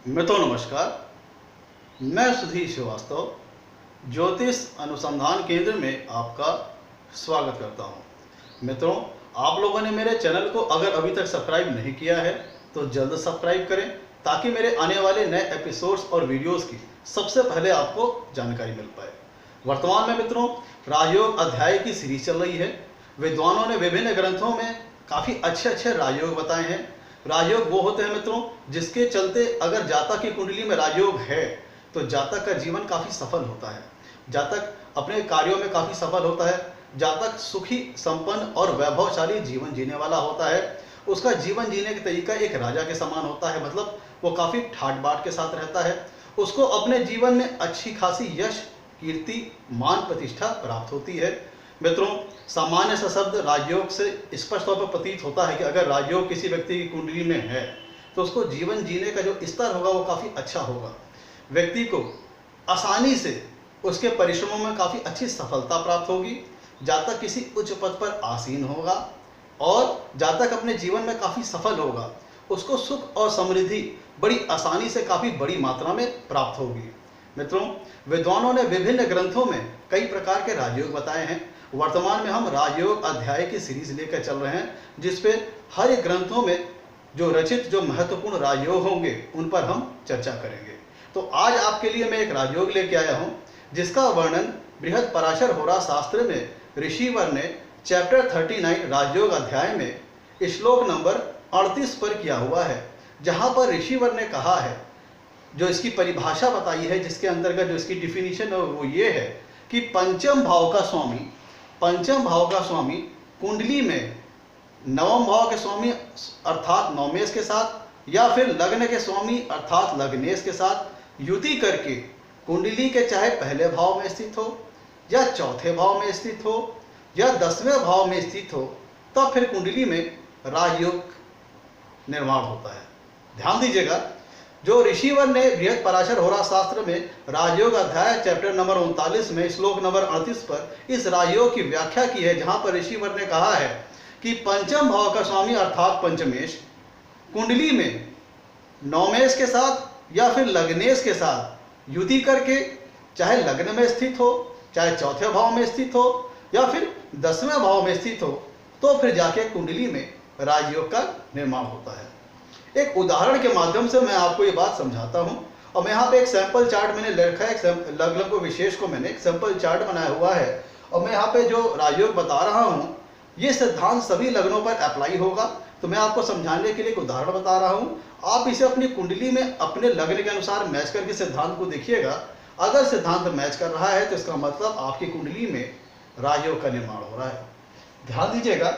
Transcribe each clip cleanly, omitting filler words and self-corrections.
मित्रों नमस्कार। मैं सुधीर श्रीवास्तव ज्योतिष अनुसंधान केंद्र में आपका स्वागत करता हूं। मित्रों, आप लोगों ने मेरे चैनल को अगर अभी तक सब्सक्राइब नहीं किया है तो जल्द सब्सक्राइब करें ताकि मेरे आने वाले नए एपिसोड्स और वीडियोस की सबसे पहले आपको जानकारी मिल पाए। वर्तमान में मित्रों राजयोग अध्याय की सीरीज चल रही है। विद्वानों ने विभिन्न ग्रंथों में काफ़ी अच्छे राजयोग बताए हैं। राजयोग वो होते हैं मित्रों जिसके चलते अगर जातक की कुंडली में राजयोग है तो जातक का जीवन काफ़ी सफल होता है, जातक अपने कार्यों में काफ़ी सफल होता है, जातक सुखी संपन्न और वैभवशाली जीवन जीने वाला होता है। उसका जीवन जीने का तरीका एक राजा के समान होता है, मतलब वो काफ़ी ठाट बाट के साथ रहता है। उसको अपने जीवन में अच्छी खासी यश, कीर्ति, मान, प्रतिष्ठा प्राप्त होती है। मित्रों, सामान्य सा शब्द राजयोग से स्पष्ट तौर पर प्रतीत होता है कि अगर राजयोग किसी व्यक्ति की कुंडली में है तो उसको जीवन जीने का जो स्तर होगा वो काफ़ी अच्छा होगा। व्यक्ति को आसानी से उसके परिश्रमों में काफ़ी अच्छी सफलता प्राप्त होगी। जातक किसी उच्च पद पर आसीन होगा और जातक अपने जीवन में काफ़ी सफल होगा। उसको सुख और समृद्धि बड़ी आसानी से काफ़ी बड़ी मात्रा में प्राप्त होगी। मित्रों, विद्वानों ने विभिन्न ग्रंथों में कई प्रकार के राजयोग बताए हैं। वर्तमान में हम राजयोग अध्याय की सीरीज लेकर चल रहे हैं जिसपे हर एक ग्रंथों में जो रचित जो महत्वपूर्ण राजयोग होंगे उन पर हम चर्चा करेंगे। तो आज आपके लिए मैं एक राजयोग लेके आया हूँ जिसका वर्णन बृहद पराशर होरा शास्त्र में ऋषिवर ने चैप्टर 39 राजयोग अध्याय में श्लोक नंबर 38 पर किया हुआ है, जहाँ पर ऋषिवर ने कहा है, जो इसकी परिभाषा बताई है, जिसके अंतर्गत जो इसकी डिफिनीशन है वो ये है कि पंचम भाव का स्वामी कुंडली में नवम भाव के स्वामी अर्थात नवमेश के साथ या फिर लग्न के स्वामी अर्थात लग्नेश के साथ युति करके कुंडली के चाहे पहले भाव में स्थित हो या चौथे भाव में स्थित हो या 10वें भाव में स्थित हो, तब फिर कुंडली में राजयोग निर्माण होता है। ध्यान दीजिएगा, जो ऋषिवर ने बृहद पराशर होरा शास्त्र में राजयोग अध्याय चैप्टर नंबर 39 में श्लोक नंबर 38 पर इस राजयोग की व्याख्या की है, जहां पर ऋषिवर ने कहा है कि पंचम भाव का स्वामी अर्थात पंचमेश कुंडली में नवमेश के साथ या फिर लग्नेश के साथ युति करके चाहे लग्न में स्थित हो, चाहे चौथे भाव में स्थित हो या फिर 10वें भाव में स्थित हो, तो फिर जाके कुंडली में राजयोग का निर्माण होता है। एक उदाहरण के माध्यम से मैं आपको ये बात समझाता हूँ। और मैं यहाँ पे एक सैंपल चार्ट मैंने लिखा है, लग्न को विशेष को मैंने एक सैंपल चार्ट बनाया हुआ है और मैं यहाँ पे जो राजयोग बता रहा हूँ ये सिद्धांत सभी लग्नों पर अप्लाई होगा। तो मैं आपको समझाने के लिए एक उदाहरण बता रहा हूँ, आप इसे अपनी कुंडली में अपने लग्न के अनुसार मैच करके सिद्धांत को देखिएगा। अगर सिद्धांत मैच कर रहा है तो इसका मतलब आपकी कुंडली में राजयोग का निर्माण हो रहा है। ध्यान दीजिएगा,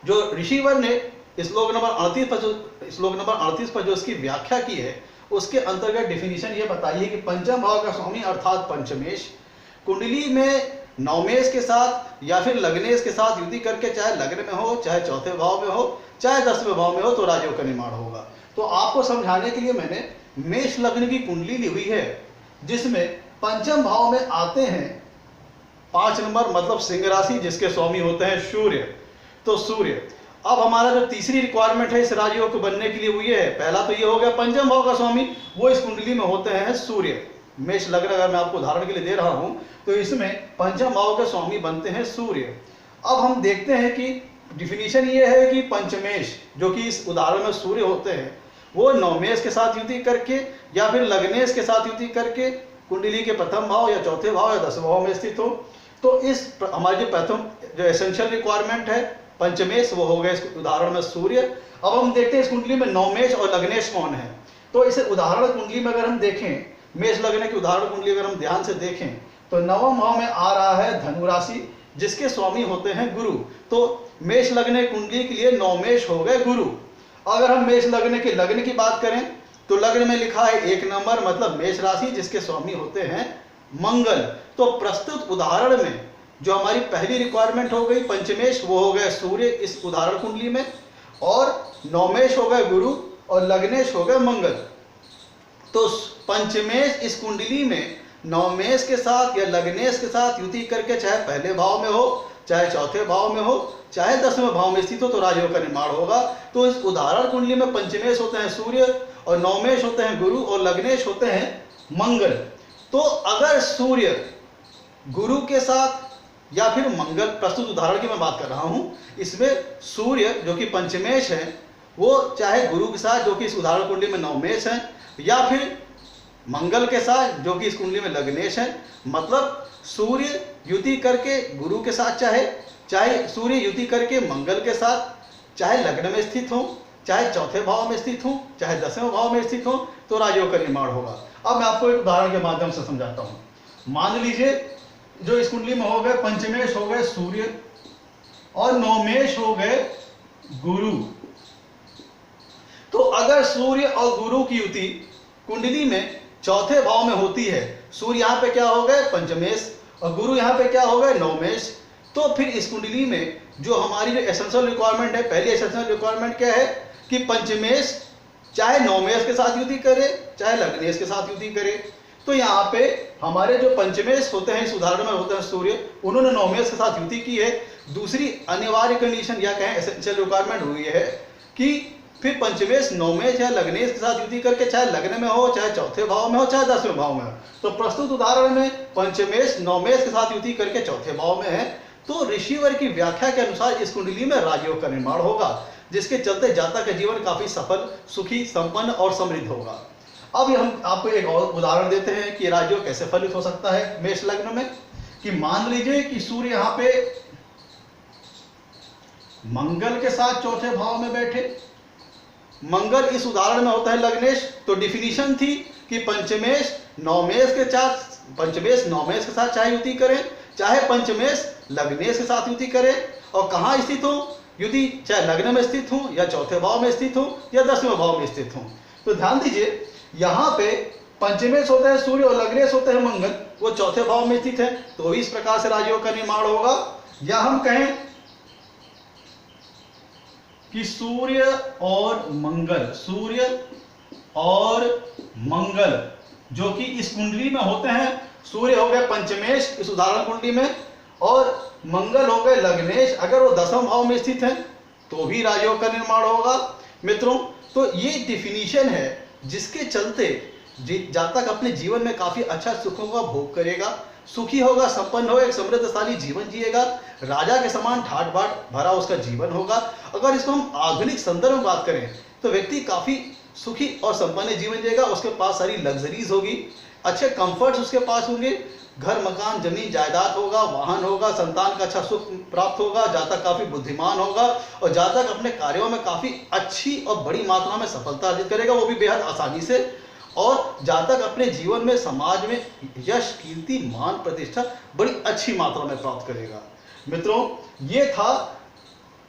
जो ऋषिवर ने श्लोक नंबर 38 पर जो इसकी व्याख्या की है उसके अंतर्गत डिफिनीशन ये बताई है कि पंचम भाव का स्वामी अर्थात पंचमेश कुंडली में नवमेश के साथ या फिर लग्नेश के साथ युति करके चाहे लग्न में हो, चाहे चौथे भाव में हो, चाहे 10वें भाव में हो, तो राजयोग का निर्माण होगा। तो आपको समझाने के लिए मैंने मेष लग्न की कुंडली ली हुई है जिसमें पंचम भाव में आते हैं 5 नंबर, मतलब सिंह राशि, जिसके स्वामी होते हैं सूर्य। तो सूर्य, अब हमारा जो तीसरी रिक्वायरमेंट है इस राजयोग को बनने के लिए वो ये है, पहला तो ये हो गया पंचम भाव का स्वामी, वो इस कुंडली में होते हैं सूर्य। मेष लग्न अगर मैं आपको उदाहरण के लिए दे रहा हूं तो इसमें पंचम भाव के स्वामी बनते हैं सूर्य। अब हम देखते हैं कि डिफिनीशन ये है कि पंचमेश जो कि इस उदाहरण में सूर्य होते हैं वो नवमेश के साथ युति करके या फिर लग्नेश के साथ युति करके कुंडली के प्रथम भाव या चौथे भाव या 10वें भाव में स्थित हो। तो इस हमारी जो प्रथम जो एसेंशियल रिक्वायरमेंट है पंचमेश, वो हो गए इस उदाहरण में सूर्य। अब हम देखते हैं इस कुंडली में नवमेश और लग्नेश कौन है। तो इस उदाहरण कुंडली में अगर हम देखें, मेष लग्न की उदाहरण कुंडली अगर हम ध्यान से देखें तो नवम भाव में आ रहा है धनु राशि जिसके स्वामी होते हैं गुरु। तो मेष लग्न कुंडली के लिए नवमेश हो गए गुरु। अगर हम मेष लग्न के लग्न की बात करें तो लग्न में लिखा है 1 नंबर, मतलब मेष राशि, जिसके स्वामी होते हैं मंगल। तो प्रस्तुत उदाहरण में जो हमारी पहली रिक्वायरमेंट हो गई पंचमेश, वो हो गए सूर्य इस उदाहरण कुंडली में, और नवमेश हो गए गुरु और लग्नेश हो गए मंगल। तो पंचमेश इस कुंडली में नवमेश के साथ या लग्नेश के साथ युति करके चाहे पहले भाव में हो, चाहे चौथे भाव में हो, चाहे 10वें भाव में स्थित हो, तो राजयोग का निर्माण होगा। तो इस उदाहरण कुंडली में पंचमेश होते हैं सूर्य और नवमेश होते हैं गुरु और लग्नेश होते हैं मंगल। तो अगर सूर्य गुरु के साथ या फिर मंगल, प्रस्तुत उदाहरण की मैं बात कर रहा हूं, इसमें सूर्य जो कि पंचमेश है वो चाहे गुरु के साथ जो कि इस उदाहरण कुंडली में नवमेश है, या फिर मंगल के साथ जो कि इस कुंडली में लग्नेश है, मतलब सूर्य युति करके गुरु के साथ चाहे सूर्य युति करके मंगल के साथ, चाहे लग्न में स्थित हो, चाहे चौथे भाव में स्थित हो, चाहे 10वें भाव में स्थित हो, तो राजयोग का निर्माण होगा। अब मैं आपको एक उदाहरण के माध्यम से समझाता हूं। मान लीजिए जो इस कुंडली में हो गए पंचमेश हो गए सूर्य और नवमेश हो गए गुरु। तो अगर सूर्य और गुरु की युति कुंडली में चौथे भाव में होती है, सूर्य यहाँ पे क्या हो गए पंचमेश और गुरु यहाँ पे क्या हो गए नवमेश, तो फिर इस कुंडली में जो हमारी जो एसेंशियल रिक्वायरमेंट है, पहली एसेंशियल रिक्वायरमेंट क्या है कि पंचमेश चाहे नवमेश के साथ युति करे चाहे लग्नेश के साथ युति करे। तो यहाँ पे हमारे जो पंचमेश होते हैं इस उदाहरण में होते हैं सूर्य, उन्होंने नवमेश के साथ युति की है। दूसरी अनिवार्य कंडीशन या कहें एसेंशियल रिक्वायरमेंट हुई है कि फिर पंचमेश नवमेश या लग्नेश के साथ युति करके चाहे लग्न में हो, चाहे चौथे भाव में हो, चाहे 10वें भाव में हो। तो प्रस्तुत उदाहरण में पंचमेश नवमेश के साथ युति करके चौथे भाव में है, तो ऋषिवर की व्याख्या के अनुसार इस कुंडली में राजयोग का निर्माण होगा, जिसके चलते जातक का जीवन काफी सफल, सुखी, संपन्न और समृद्ध होगा। अब हम आपको एक और उदाहरण देते हैं कि राजयोग कैसे फलित हो सकता है मेष लग्न में। कि मान लीजिए कि सूर्य यहाँ पे मंगल के साथ चौथे भाव में बैठे, मंगल इस उदाहरण में होता है लग्नेश। तो डिफिनीशन थी कि पंचमेश नवमेश के साथ चाहे युति करें, चाहे पंचमेश लग्नेश के साथ युति करें, और कहाँ स्थित हो युति, चाहे लग्न में स्थित हो या चौथे भाव में स्थित हो या 10वें भाव में स्थित हो। तो ध्यान दीजिए यहाँ पे पंचमेश होता है सूर्य और लग्नेश होते हैं मंगल, वो चौथे भाव में स्थित है, तो इस प्रकार से राजयोग का निर्माण होगा। या हम कहें कि सूर्य और मंगल जो कि इस कुंडली में होते हैं, सूर्य हो गए पंचमेश इस उदाहरण कुंडली में और मंगल हो गए लग्नेश, अगर वो 10वें भाव में स्थित है तो भी राजयोग का निर्माण होगा। मित्रों, तो ये डिफिनीशन है जिसके चलते जातक अपने जीवन में काफी अच्छा सुखों का भोग करेगा, सुखी होगा, संपन्न होगा, एक समृद्धशाली जीवन जिएगा, राजा के समान ठाट बाट भरा उसका जीवन होगा। अगर इसको हम आधुनिक संदर्भ में बात करें तो व्यक्ति काफी सुखी और संपन्न जीवन जिएगा, उसके पास सारी लग्जरीज होगी, अच्छे कंफर्ट्स उसके पास होंगे, घर मकान जमीन जायदाद होगा, वाहन होगा, संतान का अच्छा सुख प्राप्त होगा, जातक काफी बुद्धिमान होगा और जातक अपने कार्यों में काफी अच्छी और बड़ी मात्रा में सफलता अर्जित करेगा, वो भी बेहद आसानी से। और जातक अपने जीवन में समाज में यश, कीर्ति, मान, प्रतिष्ठा बड़ी अच्छी मात्रा में प्राप्त करेगा। मित्रों, ये था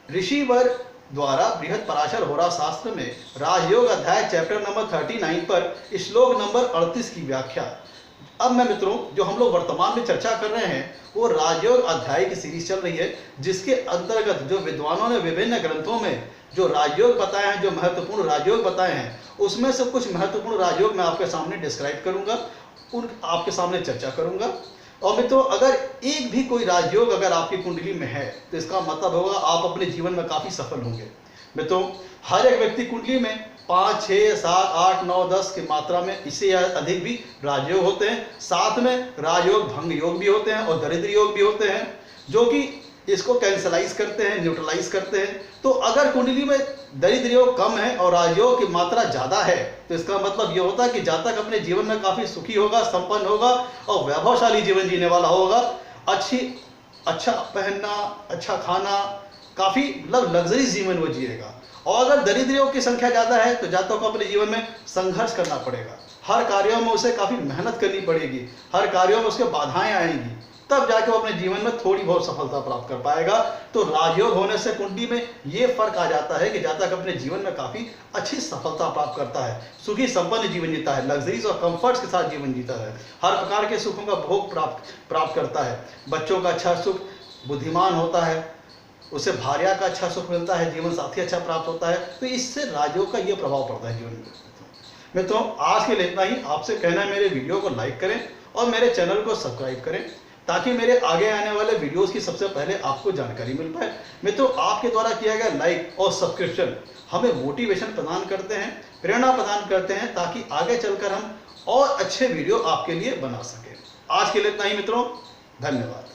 ऋषिवर द्वारा बृहद पराशर होरा शास्त्र में राजयोग अध्याय चैप्टर नंबर 39 पर श्लोक नंबर 38 की व्याख्या। अब मैं मित्रों जो हम लोग वर्तमान में चर्चा कर रहे हैं वो राजयोग अध्याय की सीरीज चल रही है, जिसके अंतर्गत जो विद्वानों ने विभिन्न ग्रंथों में जो राजयोग बताए हैं, जो महत्वपूर्ण राजयोग बताए हैं, उसमें से कुछ महत्वपूर्ण राजयोग मैं आपके सामने डिस्क्राइब करूंगा, उन आपके सामने चर्चा करूंगा। और मित्रों, अगर एक भी कोई राजयोग अगर आपकी कुंडली में है तो इसका मतलब होगा आप अपने जीवन में काफी सफल होंगे। मित्रों, हर एक व्यक्ति कुंडली में 5, 6, 7, 8, 9, 10 की मात्रा में इससे अधिक भी राजयोग होते हैं। साथ में राजयोग भंग योग भी होते हैं और दरिद्र योग भी होते हैं, जो कि इसको कैंसलाइज करते हैं, न्यूट्रलाइज करते हैं। तो अगर कुंडली में दरिद्र योग कम है और राजयोग की मात्रा ज्यादा है तो इसका मतलब ये होता है कि जातक अपने जीवन में काफी सुखी होगा, संपन्न होगा और वैभवशाली जीवन जीने वाला होगा। अच्छा पहनना, अच्छा खाना, काफी लग्जरी जीवन वो जिएगा। और अगर दरिद्र योग की संख्या ज्यादा है तो जातक को अपने जीवन में संघर्ष करना पड़ेगा, हर कार्यों में उसे काफी मेहनत करनी पड़ेगी, हर कार्यों में उसके बाधाएं आएंगी, तब जाके वो अपने जीवन में थोड़ी बहुत सफलता प्राप्त कर पाएगा। तो राजयोग होने से कुंडली में ये फर्क आ जाता है कि जातक अपने जीवन में काफी अच्छी सफलता प्राप्त करता है, सुखी संपन्न जीवन जीता है, लग्जरीज और कंफर्ट्स के साथ जीवन जीता है, हर प्रकार के सुखों का भोग प्राप्त करता है, बच्चों का अच्छा सुख, बुद्धिमान होता है, उसे भार्या का अच्छा सुख मिलता है, जीवन साथी अच्छा प्राप्त होता है। तो इससे राजयोग का ये प्रभाव पड़ता है जीवन में। मित्रों, आज के लिए इतना ही। आपसे कहना है मेरे वीडियो को लाइक करें और मेरे चैनल को सब्सक्राइब करें। ताकि मेरे आगे आने वाले वीडियोस की सबसे पहले आपको जानकारी मिल पाए। मित्रों, आपके द्वारा किया गया लाइक और सब्सक्रिप्शन हमें मोटिवेशन प्रदान करते हैं, प्रेरणा प्रदान करते हैं, ताकि आगे चलकर हम और अच्छे वीडियो आपके लिए बना सकें। आज के लिए इतना ही मित्रों, धन्यवाद।